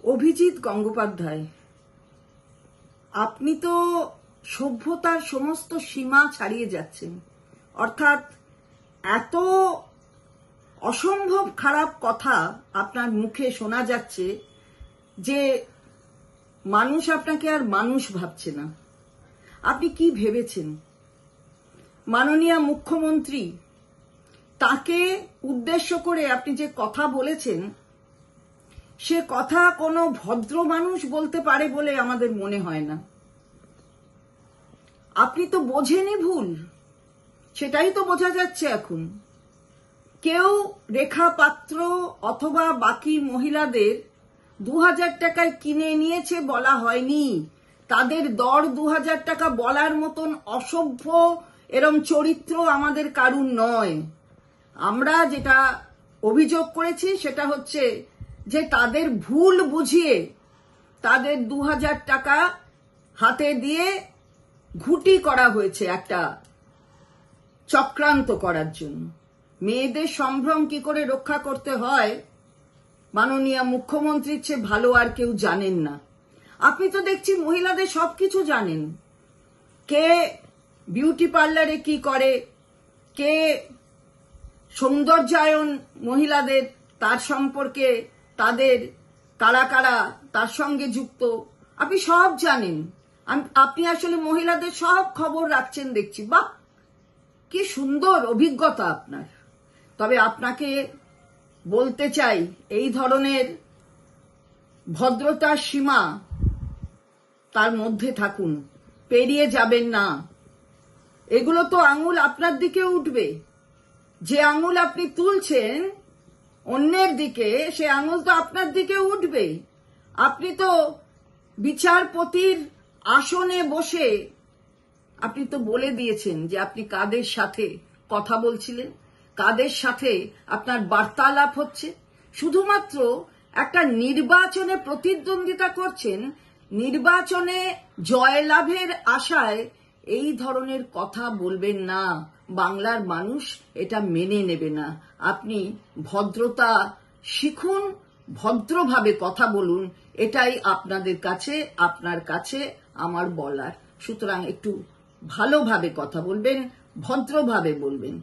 অভিজিৎ গঙ্গোপাধ্যায়, আপনি তো সভ্যতার সমস্ত সীমা ছাড়িয়ে যাচ্ছেন। অর্থাৎ এত অসম্ভব খারাপ কথা আপনার মুখে শোনা যাচ্ছে যে মানুষ আপনাকে আর মানুষ ভাবছে না। আপনি কি ভেবেছেন? মাননীয় মুখ্যমন্ত্রী, তাকে উদ্দেশ্য করে আপনি যে কথা বলেছেন, সে কথা কোনো ভদ্র মানুষ বলতে পারে বলে আমাদের মনে হয় না। আপনি তো বোঝেনই ভুল, সেটাই তো বোঝা যাচ্ছে এখন। কেউ রেখা পাত্র অথবা বাকি মহিলাদের 2000 টাকায় কিনে নিয়েছে বলা হয়নি। তাদের দর 2000 টাকা বলার মতন অসভ্য এরম চরিত্র আমাদের কারুর নয়। আমরা যেটা অভিযোগ করেছি সেটা হচ্ছে যে তাদের ভুল বুঝিয়ে তাদের 2000 টাকা হাতে দিয়ে ঘুটি করা হয়েছে একটা চক্রান্ত করার জন্য। মেয়েদের সম্ভ্রম কি করে রক্ষা করতে হয় মাননীয় মুখ্যমন্ত্রীর চেয়ে ভালো আর কেউ জানেন না। আপনি তো দেখছি মহিলাদের সবকিছু জানেন, কে বিউটি পার্লারে কি করে, কে সৌন্দর্যায়ন মহিলাদের তার সম্পর্কে, তাদের কারা কারা তার সঙ্গে যুক্ত, আপনি সব জানেন। আপনি আসলে মহিলাদের সব খবর রাখছেন দেখছি। বাহ, কি সুন্দর অভিজ্ঞতা আপনার। তবে আপনাকে বলতে চাই, এই ধরনের ভদ্রতার সীমা তার মধ্যে থাকুন, পেরিয়ে যাবেন না। এগুলো তো আঙুল আপনার দিকে উঠবে। যে আঙুল আপনি তুলছেন অন্যের দিকে, সে আঙুল তো আপনার দিকে উঠবে। আপনি তো বিচারপতির আসনে বসে আপনি তো বলে দিয়েছেন যে আপনি কাদের সাথে কথা বলছিলেন, কাদের সাথে আপনার বার্তালাপ হচ্ছে। শুধুমাত্র একটা নির্বাচনে প্রতিদ্বন্দ্বিতা করছেন, নির্বাচনে জয়লাভের আশায় এই ধরনের কথা বলবেন না। বাংলার মানুষ এটা মেনে নেবে না। আপনি ভদ্রতা শিখুন, ভদ্রভাবে কথা বলুন, এটাই আপনার কাছে আমার বলার। সুতরাং একটু ভালোভাবে কথা বলবেন, ভদ্রভাবে বলবেন।